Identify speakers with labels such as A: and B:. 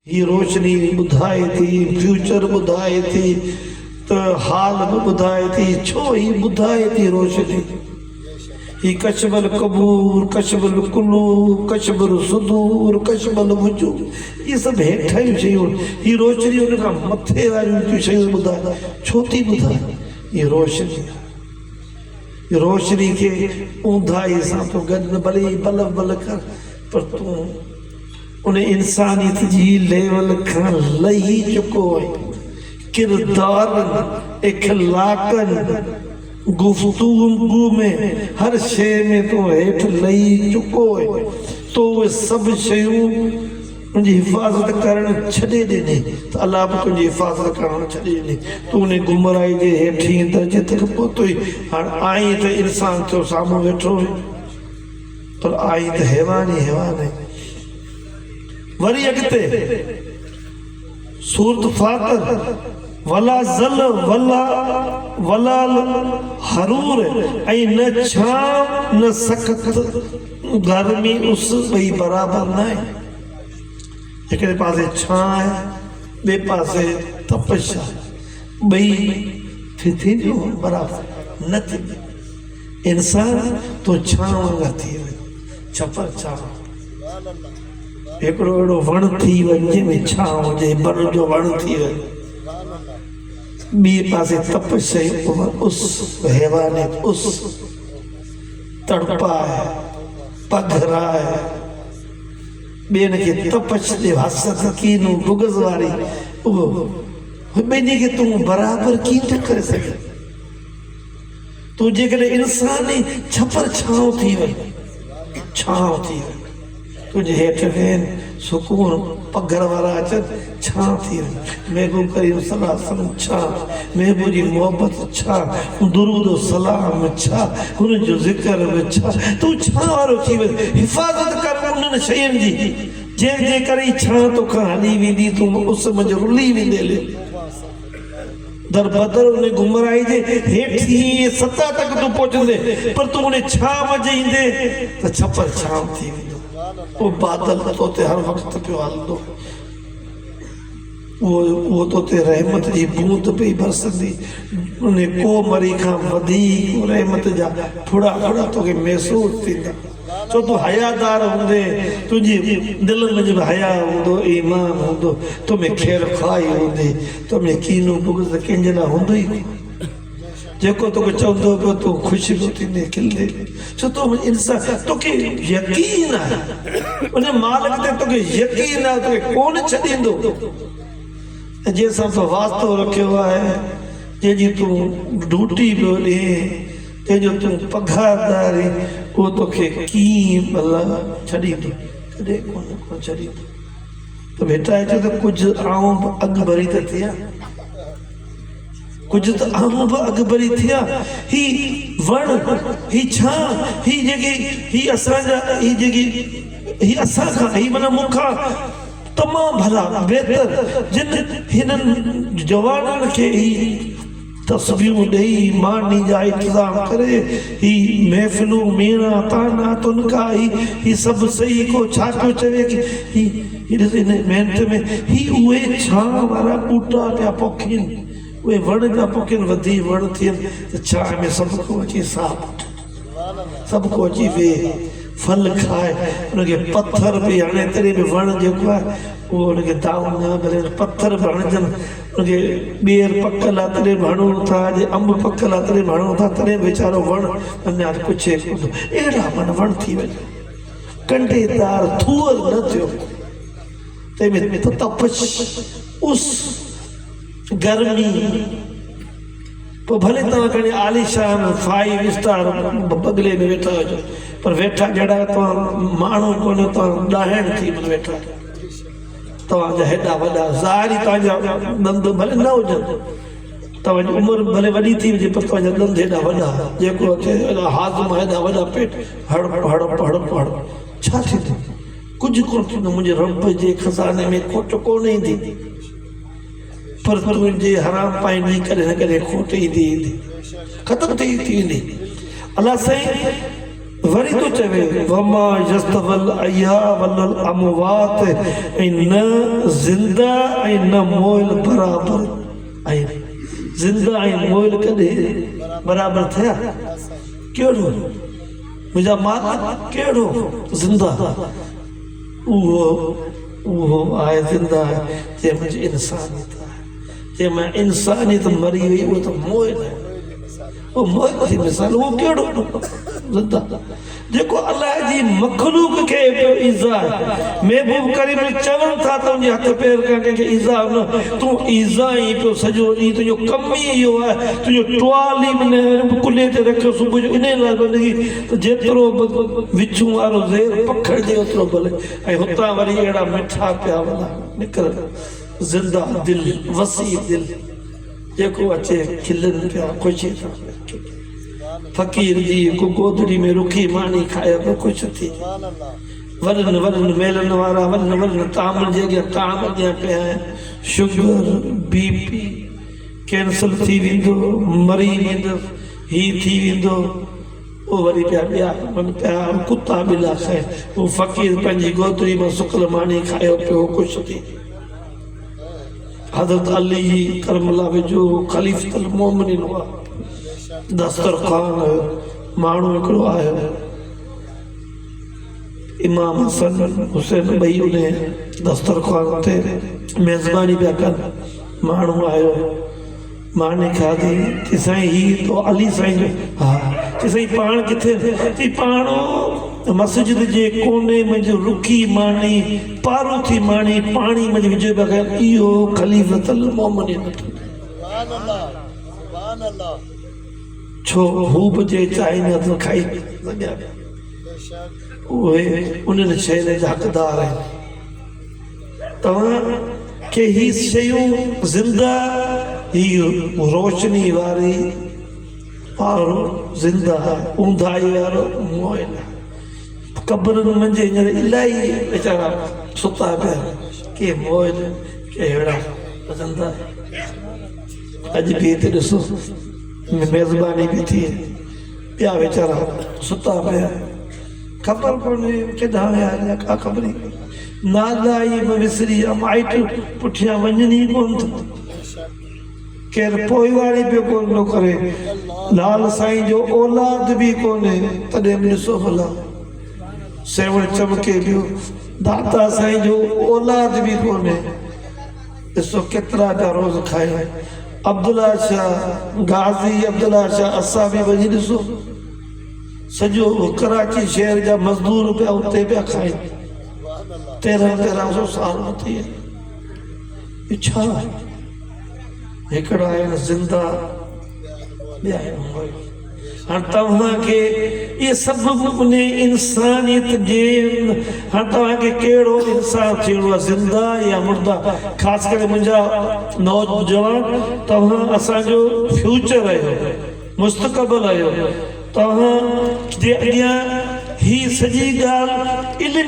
A: ही रोशनी ॿुधाए थी, फ्यूचर ॿुधाए थी, त हाल बि ॿुधाए थी। छो ही ॿुधाए थी रोशनी? ही कशबल कबूर, कशबल कुलूब, कशबल सुदूर, कशबल वजूद, ये सब हेठा ही शयूं। ही रोशनी उन खां मथे वारियूं शयूं ॿुधाए। छो थी ॿुधाए? ये रोशनी आहे। रोशनी के ऊंधाई सां तो गॾु भले बल बल कर, पर तूं उन इंसानियत जी लेवल खां लही चुको है। किरदारनि, इखलाकनि, गुफ्तगू में, हर शइ में तूं हेठि लही चुको है। तो उहे सभु शयूं तुंहिंजी हिफ़ाज़त करणु छॾे ॾिनी, त अलाह बि तुंहिंजी हिफ़ाज़त करणु छॾे ॾिनी। तूं उन गुमराही जे हेठि दर्जे ते पहुतई। हाणे आई त इंसान थियो, साम्हूं वेठो हुई, पर आई त हैवान ई हैवान आहे। वरी अॻिते सूरत फातिर, वला ज़ल वला वलाल हरूर, ऐं न छांव न सख़्त गर्मी उस ॿई बराबर न आहे। हिकिड़े पासे छां आहे, ॿिए पासे तपश आहे, ॿई थींदियूं बराबर न थींदियूं। इंसान तो छांव न थी वञे, छपर छांव। हिकिड़ो अहिड़ो वण थी वञे जंहिंमें छांव हुजे, बर जो वण थी वञे। ॿिए पासे तपश आहे, उस हैवानियत, उस तड़पा आहे, पघरा आहे। ॿियनि खे तपश जे हसद कीनू बुग़्ज़ वारी, उहो ॿिन्ही खे तूं बराबरि कीअं था करे सघे? तूं जेकॾहिं इंसान ई छपर छांव थी वञे, छांव थी वञे, तुंहिंजे हेठि वेहनि, सुकून पघर वारा अचनि, छां थी वञे। महबूब करीम सल्लल्लाहु अलैहि वसल्लम छा, महबूब जी मोहबत छा, दुरूद सलाम छा, हुनजो ज़िक्र बि छा। तूं छां वारो थी वञे, हिफ़ाज़त कर उन्हनि शयुनि जी जंहिंजे करे छां तोखां हली वेंदी, तूं उस मंझि रुली वेंदे। दर बदर उन गुमराही जे हेठि सता तक तूं पहुचंदे, पर तूं उन छां मंझि ईंदे त छपर छांव थी वेंदो। वो बादल तो ते हर वक्त पियो हलंदो, वो तो ते रहमत जी बूंद पई बरसंदी। उन को मरी खां वधीक रहमत जा फुड़ा फुड़ा तोखे महसूस थींदा। छो तूं हयादार हूंदे, तुंहिंजी दिल में जब हया हूंदो, ईमान हूंदो, तोमें खैर खाई हूंदी, तोमें कीनो बुग़्ज़ कंहिंजे लाइ हूंदो ई कोन। जेको तोखे चवंदो पियो तूं ख़ुशि पियो थींदे, खिलंदे। छो तो इंसान तोखे यकीन आहे, उन मालिक ते तोखे यकीन आहे, तोखे कोन छॾींदो। ऐं जंहिंसां तो वास्तो रखियो आहे, जंहिंजी तूं ड्यूटी पियो ॾे, जंहिंजो तूं पघारदार आहीं, उहो तोखे कीअं भला छॾींदो? कॾहिं कोन छॾींदो। त बेटा चओ त कुझु आऊं बि अॻु भरी त थिया, कुछ तो आऊं बि अॻु भरी थिया। ही वण, ही छां, ही जेकी ही असांजा, ही जेकी ही असां खां, ही माना मूंखां तमामु भला बहितर, जिन हिननि जवाननि खे ही तस्बीहूं ॾेई मानी जा इंतज़ाम करे, ही महफ़िलूं मेणा ताना तुनका, ही सभु सही को छा पियो चवे कि ही हिन महिनत में ही उहे छां वारा ॿूटा पिया पोखीनि, उहे वण जा पोखिन, वधी वण थियनि त चांहि में सभु को अची साह, सभु को अची वेह, फल खाए। उनखे पथर बि हाणे तॾहिं बि वण जेको आहे उहो उनखे दाऊ न भले, पथर बि हणजनि। उनखे ॿेर पकल आहे तॾहिं बि हणूं था, अॼु अंब पकल आहे तॾहिं बि हणूं था, तॾहिं वीचारो वण अञा कुझु कोन। अहिड़ा मन वण थी वञे, कंडेदार थूअर न थियो, तंहिंमें त तपश, उस, गर्मी। पोइ भले तव्हां कॾहिं आलीशान 5 स्टार बंगले में वेठा हुजो, पर वेठा जहिड़ा तव्हां माण्हू कोन, तव्हां ॾाहण थी वेठा, तव्हांजा हेॾा वॾा ज़ाहिरी तव्हांजा ॾंद भले न हुजनि, तव्हांजी उमिरि भले वॾी थी हुजे, पर तव्हांजा ॾंद हेॾा वॾा, जेको अचे हाज़मा हेॾा वॾा पेट, हड़प हड़प हड़प हड़प, छा थींदो? कुझु कोन थींदो। मुंहिंजे रब जे खज़ाने में खोट कोन ईंदी, पर तुंहिंजे हराम पाईंदी कॾहिं न कॾहिं खोट ईंदी ख़तमु थी वेंदी। अलाह साईं वरी तो चवे वमा यस्तवल अया वल अमवात न जिंदा न मोइल बराबर ऐं जिंदा ऐं मोइल कदे बराबर थिया केड़ो मुंहिंजा माल केड़ो जिंदा उहो आहे जिंदा जे मुंहिंजी इंसानियत आहे जे मां इंसानियत मरी वई उहो त मोइल आहे वो मोइल जी मिसाल वो केड़ो जिंदा जेको अल्लाह जी मखलूक के इज़ा महबूब करीम चवन था तो उनके हथ पैर के इज़ा न तू इज़ा ही पे सजो दी तो जो कमी यो है तो जो टवाली ने कुले ते रखो सुबह जो इने लाल बंदगी तो जेतरो विचू वारो ज़ेर पखड़ दे उतरो भले ए हुता वरी एड़ा मिठा पिया वला निकल जिंदा दिल वसी दिल जेको अचे खिलन पिया खुशी था फकीर जी को गोदड़ी में रुखी मानी खाए तो कुछ थी वरन वरन मेलन वारा वरन वरन ताम जगह ताम अॻियां पिया शुगर बीपी कैंसर थी वेंदो मरी वेंदो ही थी वेंदो वो वरी पिया ॿिया मन पिया कुत्ता बिला खाए वो फकीर पंहिंजी गोदड़ी में सुकल मानी खायो पियो कुछ थी हज़रत अली करमला वेझो खलीफ़तुल मोमिनीन हुआ दस्तरखान माण्हू हिकिड़ो आयो इमाम हसन हुसैन ॿई उन दस्तरखान ते मेज़बानी पिया कनि माण्हू आयो माने खाधी चई साईं ही तो अली साईं जो हा चई साईं पाण किथे चई पाण मस्जिद जे कोने में जो रुखी मानी पारो थी मानी पानी में विझो बगैर इहो खलीफ़तुल मोमिनीन सुभान अल्लाह छो हू बजे चाहे न तो खाई लॻिया उहे उन्हनि शइ जा हक़दार आहिनि तव्हां के ही शयूं ज़िंदा ही रोशनी वारी पारो ज़िंदा ऊंधाई वारो मोइल कब्रनि मंझि हींअर इलाही वीचारा सुता पिया के मोइल के अहिड़ा ज़िंदा अॼु बि हिते ॾिसो मेज़बानी भी थी पिया वीचारा सुता पिया खबर कोन्हे केॾां विया का ख़बर नालाई में विसरी माइट पुठियां वञणी कोन थो केरु पोइवारी पियो कोन थो करे लाल साईं जो औलाद भी कोन्हे तॾहिं बि ॾिसो भला सेवण चमके पियो दाता साईं जो औलाद भी कोन्हे ॾिसो केतिरा पिया रोज़ खाए अब्दुल्ला शाह गाज़ी अब्दुल्ला शाह असां बि वञी ॾिसो सॼो कराची शहर जा मज़दूर पिया उते पिया खाइनि 1300 साल थी छा हिकिड़ा आहिनि ज़िंदा ॿिया आहिनि हाणे तव्हांखे इहे सभु उन इंसानियत जे हाणे तव्हांखे कहिड़ो इंसान थियणो आहे ज़िंदा या मुर्दा ख़ासि करे मुंहिंजा नौजवान तव्हां असांजो फ्यूचर आहियो मुस्तक़बिल आहियो तव्हां जे अॻियां ही सॼी ॻाल्हि इल्म